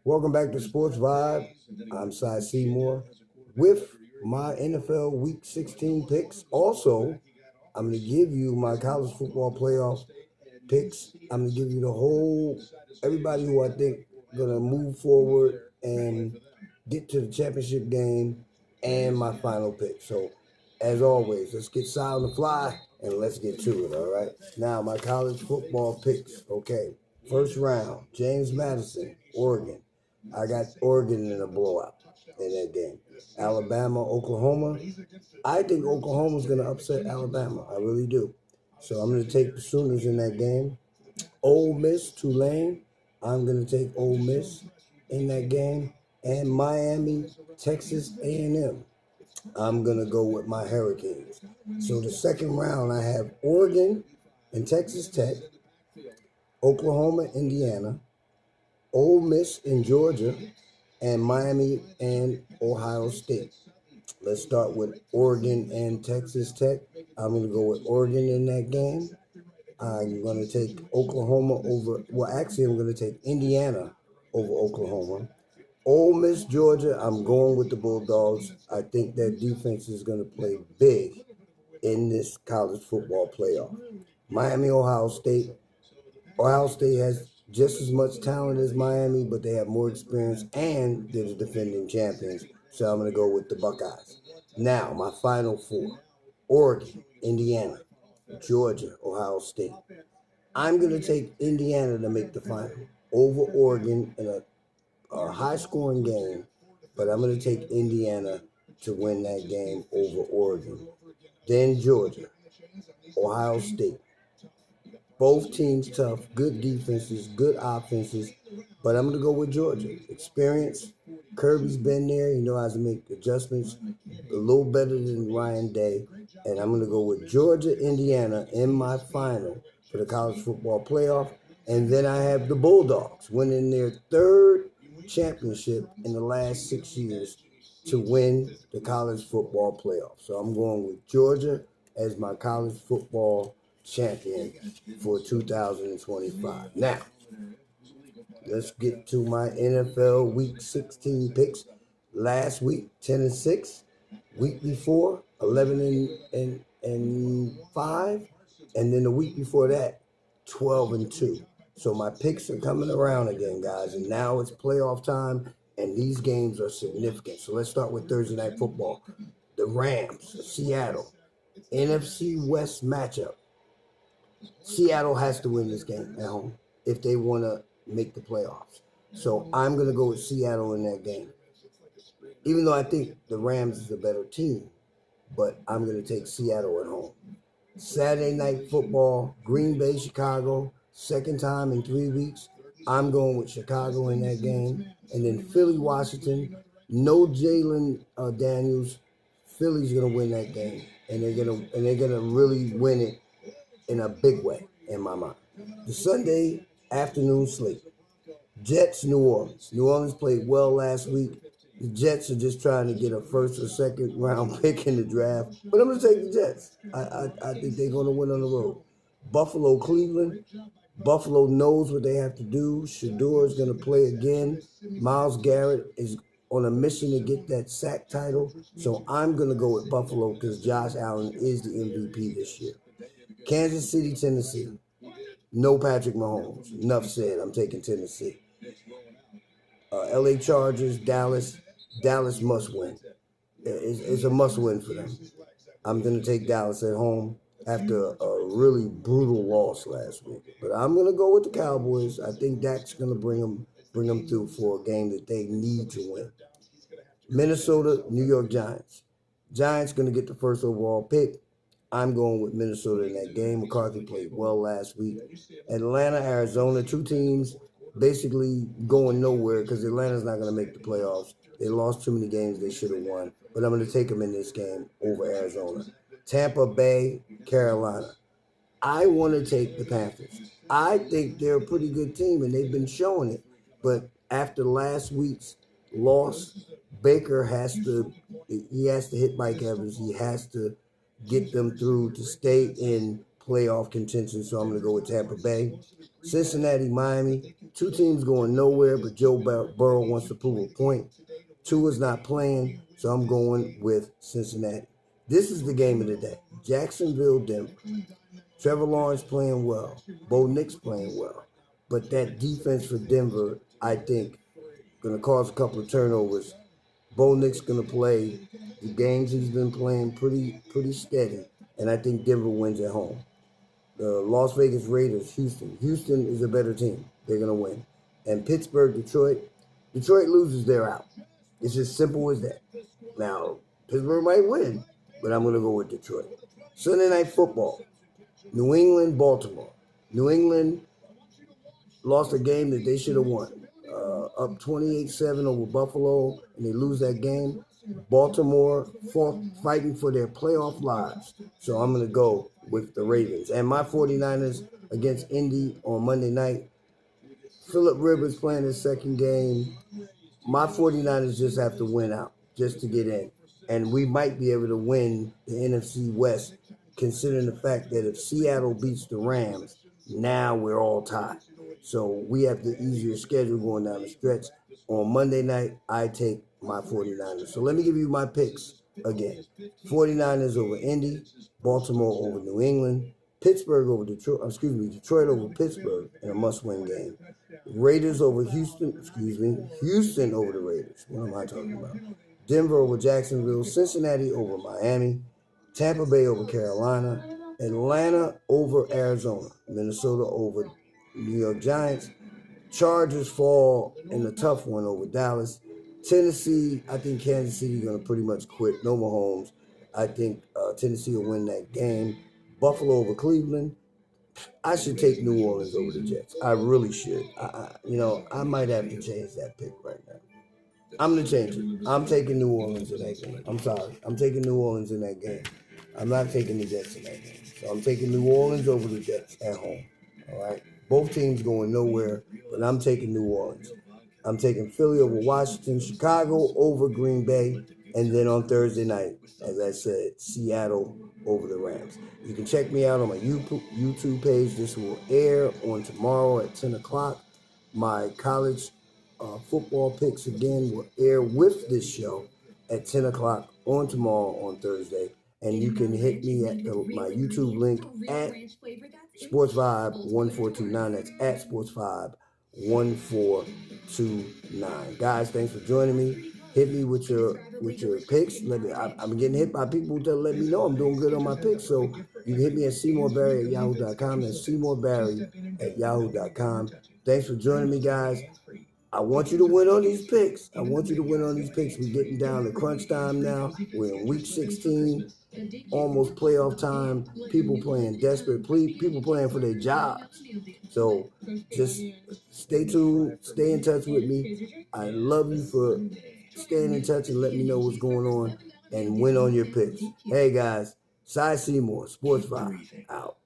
Welcome back to Sports Vibe. I'm Seymore with my NFL Week 16 picks. Also, I'm going to give you my college football playoff picks. I'm going to give you the whole, everybody who I think going to move forward and get to the championship game and my final pick. So, as always, let's get silent on the fly and let's get to it, all right? Now, my college football picks. Okay, first round, James Madison, Oregon. I got Oregon in a blowout in that game. Alabama, Oklahoma. I think Oklahoma's going to upset Alabama. I really do. So I'm going to take the Sooners in that game. Ole Miss, Tulane. I'm going to take Ole Miss in that game. And Miami, Texas A&M. I'm going to go with my Hurricanes. So the second round, I have Oregon and Texas Tech, Oklahoma, Indiana, Ole Miss in Georgia, and Miami and Ohio State. Let's start with Oregon and Texas Tech. I'm going to go with Oregon in that game. I'm going to take Oklahoma over, I'm going to take Indiana over Oklahoma. Ole Miss, Georgia, I'm going with the Bulldogs. I think that defense is going to play big in this college football playoff. Miami, Ohio State. Ohio State has just as much talent as Miami, but they have more experience and they're the defending champions. So I'm going to go with the Buckeyes. Now, my final four: Oregon, Indiana, Georgia, Ohio State. I'm going to take Indiana to make the final over Oregon in a high-scoring game, but I'm going to take Indiana to win that game over Oregon. Then Georgia, Ohio State. Both teams tough, good defenses, good offenses, but I'm going to go with Georgia. Experience. Kirby's been there. He knows how to make adjustments a little better than Ryan Day. And I'm going to go with Georgia, Indiana in my final for the college football playoff. And then I have the Bulldogs winning their third championship in the last 6 years to win the college football playoff. So I'm going with Georgia as my college football champion for 2025. Now, let's get to my NFL Week 16 picks. Last week, 10-6. Week before, 11-5. And then the week before that, 12-2. So my picks are coming around again, guys. And now it's playoff time, and these games are significant. So let's start with Thursday Night Football. The Rams, Seattle, NFC West matchup. Seattle has to win this game at home if they want to make the playoffs. So I'm going to go with Seattle in that game. Even though I think the Rams is a better team, but I'm going to take Seattle at home. Saturday Night Football, Green Bay, Chicago, second time in 3 weeks. I'm going with Chicago in that game. And then Philly, Washington, no Jalen Daniels. Philly's going to win that game. And they're going to really win it in a big way, in my mind. The Sunday afternoon slate. Jets, New Orleans. New Orleans played well last week. The Jets are just trying to get a first or second round pick in the draft. But I'm going to take the Jets. I think they're going to win on the road. Buffalo, Cleveland. Buffalo knows what they have to do. Shador is going to play again. Myles Garrett is on a mission to get that sack title. So I'm going to go with Buffalo because Josh Allen is the MVP this year. Kansas City, Tennessee. No Patrick Mahomes. Enough said. I'm taking Tennessee. LA Chargers, Dallas. Dallas must win. It's a must win for them. I'm going to take Dallas at home after a really brutal loss last week. But I'm going to go with the Cowboys. I think Dak's going to bring them through for a game that they need to win. Minnesota, New York Giants. Giants going to get the first overall pick. I'm going with Minnesota in that game. McCarthy played well last week. Atlanta, Arizona, two teams basically going nowhere because Atlanta's not going to make the playoffs. They lost too many games they should have won. But I'm going to take them in this game over Arizona. Tampa Bay, Carolina. I want to take the Panthers. I think they're a pretty good team, and they've been showing it. But after last week's loss, Baker has to hit Mike Evans. He has to get them through to stay in playoff contention, so I'm going to go with Tampa Bay. Cincinnati, Miami, two teams going nowhere, but Joe Burrow wants to prove a point. Tua's not playing, so I'm going with Cincinnati. This is the game of the day. Jacksonville, Denver. Trevor Lawrence playing well. Bo Nix playing well. But that defense for Denver, I think, going to cause a couple of turnovers. Bo Nix going to play the games he's been playing pretty steady, and I think Denver wins at home. The Las Vegas Raiders, Houston. Houston is a better team. They're going to win. And Pittsburgh, Detroit. Detroit loses, they're out. It's as simple as that. Now, Pittsburgh might win, but I'm going to go with Detroit. Sunday Night Football. New England, Baltimore. New England lost a game that they should have won. Up 28-7 over Buffalo, and they lose that game. Baltimore fighting for their playoff lives. So I'm going to go with the Ravens. And my 49ers against Indy on Monday night. Phillip Rivers playing his second game. My 49ers just have to win out just to get in. And we might be able to win the NFC West, considering the fact that if Seattle beats the Rams, now we're all tied. So we have the easier schedule going down the stretch. On Monday night, I take my 49ers. So let me give you my picks again. 49ers over Indy, Baltimore over New England, Detroit over Pittsburgh in a must-win game. Raiders over Houston over the Raiders. What am I talking about? Denver over Jacksonville, Cincinnati over Miami, Tampa Bay over Carolina, Atlanta over Arizona, Minnesota over New York Giants, Chargers fall in a tough one over Dallas, Tennessee, I think Kansas City going to pretty much quit, no Mahomes. I think Tennessee will win that game. Buffalo over Cleveland. I should take New Orleans over the Jets. I really should. I might have to change that pick right now. I'm going to change it. I'm taking New Orleans in that game. I'm sorry. I'm taking New Orleans in that game. I'm not taking the Jets in that game. So I'm taking New Orleans over the Jets at home. All right? Both teams going nowhere, but I'm taking New Orleans. I'm taking Philly over Washington, Chicago over Green Bay, and then on Thursday night, as I said, Seattle over the Rams. You can check me out on my YouTube page. This will air on tomorrow at 10 o'clock. My college football picks, again, will air with this show at 10 o'clock on tomorrow on Thursday. And you can hit me at my YouTube link at SportsVibe 1429. That's at SportsVibe 1429. Guys, thanks for joining me. Hit me with your picks. I'm getting hit by people that let me know I'm doing good on my picks. So you can hit me at SeymourBarry@yahoo.com. That's SeymourBarry@yahoo.com. Thanks for joining me, guys. I want you to win on these picks. We're getting down to crunch time now. We're in week 16, almost playoff time. People playing desperate. People playing for their jobs. So just stay tuned. Stay in touch with me. I love you for staying in touch and letting me know what's going on and win on your picks. Hey, guys. Seymore, SportsVibe, out.